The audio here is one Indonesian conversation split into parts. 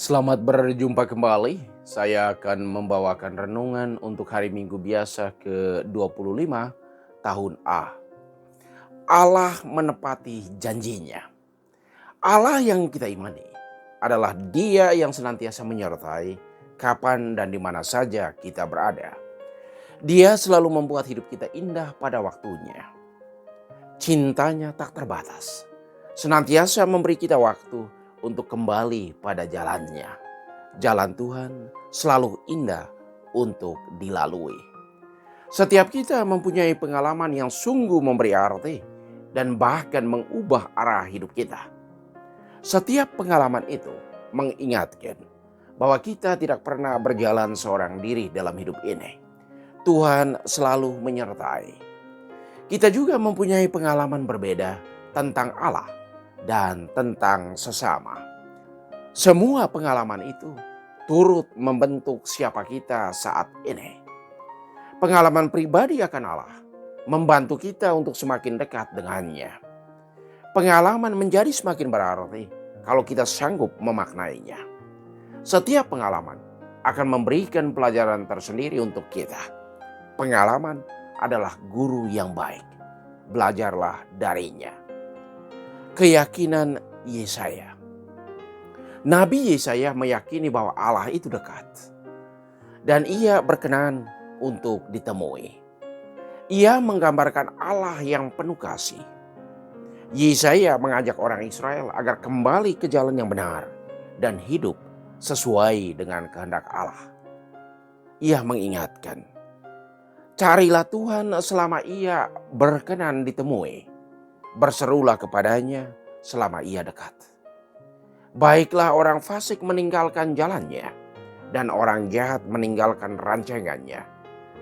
Selamat berjumpa kembali. Saya akan membawakan renungan untuk hari Minggu biasa ke-25 tahun A. Allah menepati janjinya. Allah yang kita imani adalah Dia yang senantiasa menyertai kapan dan di mana saja kita berada. Dia selalu membuat hidup kita indah pada waktunya. Cintanya tak terbatas. Senantiasa memberi kita waktu untuk kembali pada jalannya. Jalan Tuhan selalu indah untuk dilalui. Setiap kita mempunyai pengalaman yang sungguh memberi arti dan bahkan mengubah arah hidup kita. Setiap pengalaman itu mengingatkan bahwa kita tidak pernah berjalan seorang diri dalam hidup ini. Tuhan selalu menyertai. Kita juga mempunyai pengalaman berbeda tentang Allah dan tentang sesama. Semua pengalaman itu turut membentuk siapa kita saat ini. Pengalaman pribadi akan Allah membantu kita untuk semakin dekat dengannya. Pengalaman menjadi semakin berarti kalau kita sanggup memaknainya. Setiap pengalaman akan memberikan pelajaran tersendiri untuk kita. Pengalaman adalah guru yang baik. Belajarlah darinya. Keyakinan Yesaya. Nabi Yesaya meyakini bahwa Allah itu dekat. Dan ia berkenan untuk ditemui. Ia menggambarkan Allah yang penuh kasih. Yesaya mengajak orang Israel agar kembali ke jalan yang benar dan hidup sesuai dengan kehendak Allah. Ia mengingatkan, carilah Tuhan selama ia berkenan ditemui. Berserulah kepadanya selama ia dekat. Baiklah orang fasik meninggalkan jalannya dan orang jahat meninggalkan rancangannya.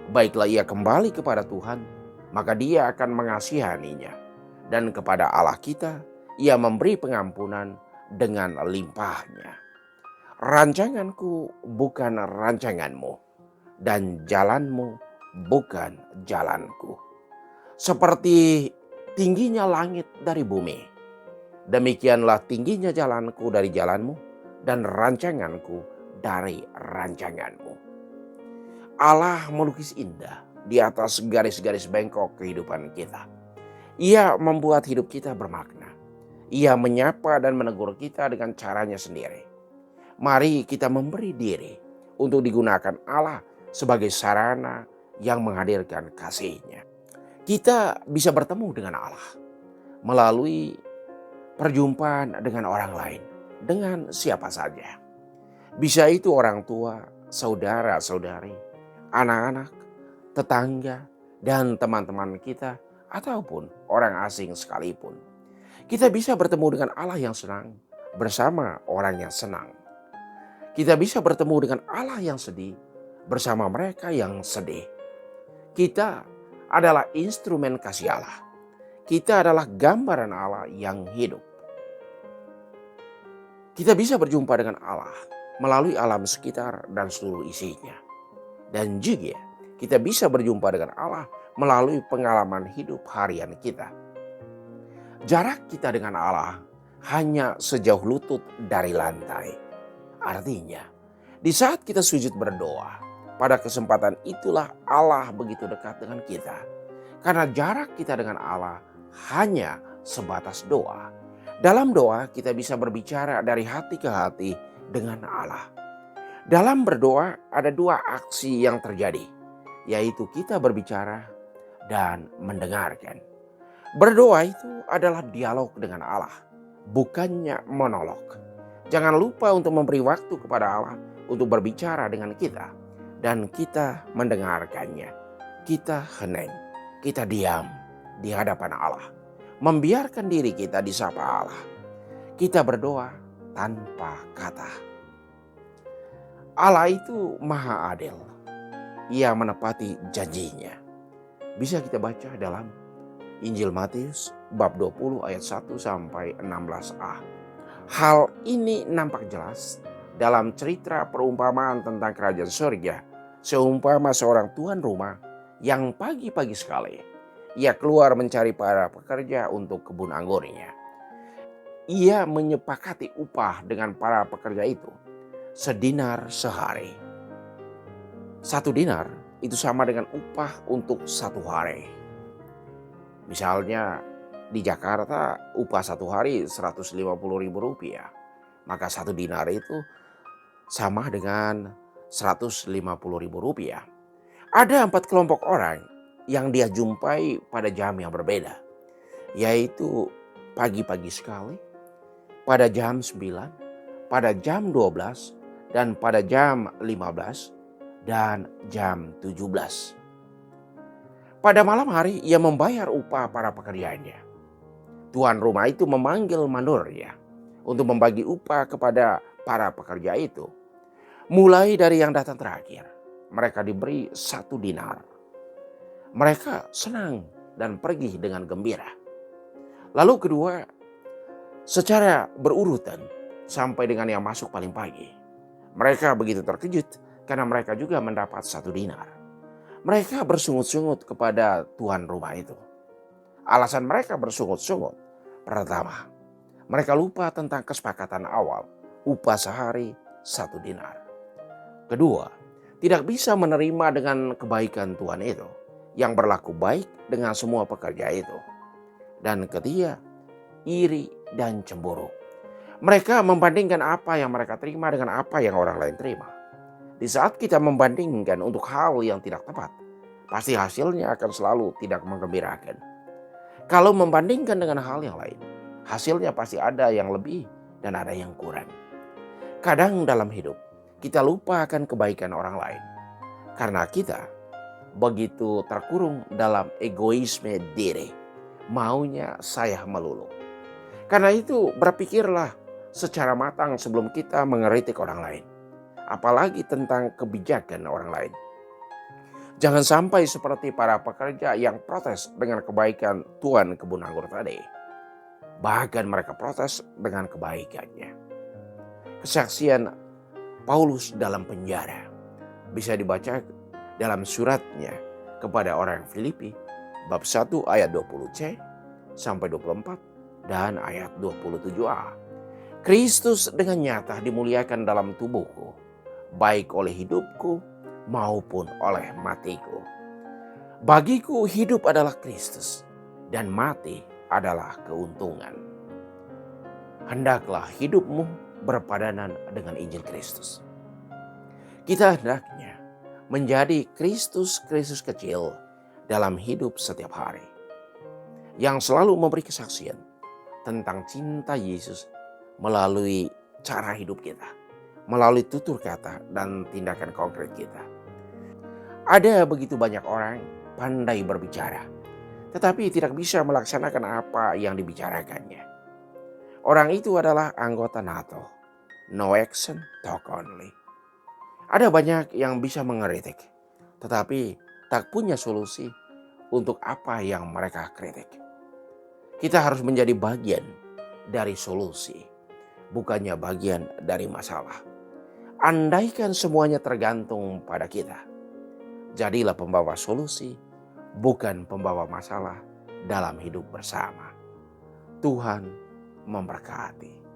Baiklah ia kembali kepada Tuhan, maka Dia akan mengasihaninya. Dan kepada Allah kita, Ia memberi pengampunan dengan limpahnya. Rancanganku bukan rancanganmu, dan jalanmu bukan jalanku. Seperti tingginya langit dari bumi, demikianlah tingginya jalanku dari jalanmu dan rancanganku dari rancanganmu. Allah melukis indah di atas garis-garis bengkok kehidupan kita. Ia membuat hidup kita bermakna. Ia menyapa dan menegur kita dengan caranya sendiri. Mari kita memberi diri untuk digunakan Allah sebagai sarana yang menghadirkan kasih-Nya. Kita bisa bertemu dengan Allah melalui perjumpaan dengan orang lain, dengan siapa saja. Bisa itu orang tua, saudara-saudari, anak-anak, tetangga, dan teman-teman kita, ataupun orang asing sekalipun. Kita bisa bertemu dengan Allah yang senang bersama orang yang senang. Kita bisa bertemu dengan Allah yang sedih bersama mereka yang sedih. Kita adalah instrumen kasih Allah. Kita adalah gambaran Allah yang hidup. Kita bisa berjumpa dengan Allah melalui alam sekitar dan seluruh isinya. Dan juga kita bisa berjumpa dengan Allah melalui pengalaman hidup harian kita. Jarak kita dengan Allah hanya sejauh lutut dari lantai. Artinya, di saat kita sujud berdoa, pada kesempatan itulah Allah begitu dekat dengan kita. Karena jarak kita dengan Allah hanya sebatas doa. Dalam doa kita bisa berbicara dari hati ke hati dengan Allah. Dalam berdoa ada dua aksi yang terjadi, yaitu kita berbicara dan mendengarkan. Berdoa itu adalah dialog dengan Allah, bukannya monolog. Jangan lupa untuk memberi waktu kepada Allah untuk berbicara dengan kita. Dan kita mendengarkannya. Kita hening, kita diam di hadapan Allah. Membiarkan diri kita disapa Allah. Kita berdoa tanpa kata. Allah itu maha adil. Ia menepati janjinya. Bisa kita baca dalam Injil Matius bab 20 ayat 1 sampai 16a. Hal ini nampak jelas dalam cerita perumpamaan tentang kerajaan surga. Seumpama seorang tuan rumah yang pagi-pagi sekali ia keluar mencari para pekerja untuk kebun anggurnya. Ia menyepakati upah dengan para pekerja itu sedinar sehari. 1 dinar itu sama dengan upah untuk 1 hari. Misalnya di Jakarta upah 1 hari Rp150.000. Maka 1 dinar itu sama dengan Rp150.000. Ada 4 kelompok orang yang dia jumpai pada jam yang berbeda. Yaitu pagi-pagi sekali, pada jam 9, pada jam 12, dan pada jam 15, dan jam 17. Pada malam hari ia membayar upah para pekerjaannya. Tuan rumah itu memanggil mandornya untuk membagi upah kepada para pekerja itu. Mulai dari yang datang terakhir, mereka diberi 1 dinar. Mereka senang dan pergi dengan gembira. Lalu kedua, secara berurutan sampai dengan yang masuk paling pagi. Mereka begitu terkejut karena mereka juga mendapat 1 dinar. Mereka bersungut-sungut kepada tuan rumah itu. Alasan mereka bersungut-sungut, pertama, mereka lupa tentang kesepakatan awal, upah sehari 1 dinar. Kedua, tidak bisa menerima dengan kebaikan Tuhan itu, yang berlaku baik dengan semua pekerja itu. Dan ketiga, iri dan cemburu. Mereka membandingkan apa yang mereka terima dengan apa yang orang lain terima. Di saat kita membandingkan untuk hal yang tidak tepat, pasti hasilnya akan selalu tidak menggembirakan. Kalau membandingkan dengan hal yang lain, hasilnya pasti ada yang lebih dan ada yang kurang. Kadang dalam hidup, kita lupa akan kebaikan orang lain. Karena kita begitu terkurung dalam egoisme diri. Maunya saya melulu. Karena itu berpikirlah secara matang sebelum kita mengeritik orang lain. Apalagi tentang kebijakan orang lain. Jangan sampai seperti para pekerja yang protes dengan kebaikan tuan kebun anggur tadi. Bahkan mereka protes dengan kebaikannya. Kesaksian Paulus dalam penjara bisa dibaca dalam suratnya kepada orang Filipi bab 1 ayat 20c sampai 24 dan ayat 27a. Kristus dengan nyata dimuliakan dalam tubuhku, baik oleh hidupku maupun oleh matiku. Bagiku hidup adalah Kristus dan mati adalah keuntungan. Hendaklah hidupmu berpadanan dengan Injil Kristus. Kita hendaknya menjadi Kristus-Kristus kecil dalam hidup setiap hari. Yang selalu memberi kesaksian tentang cinta Yesus melalui cara hidup kita, melalui tutur kata dan tindakan konkret kita. Ada begitu banyak orang pandai berbicara, tetapi tidak bisa melaksanakan apa yang dibicarakannya. Orang itu adalah anggota NATO, no action, talk only. Ada banyak yang bisa mengeritik, tetapi tak punya solusi untuk apa yang mereka kritik. Kita harus menjadi bagian dari solusi, bukannya bagian dari masalah. Andaikan semuanya tergantung pada kita, jadilah pembawa solusi, bukan pembawa masalah dalam hidup bersama. Tuhan memberkati.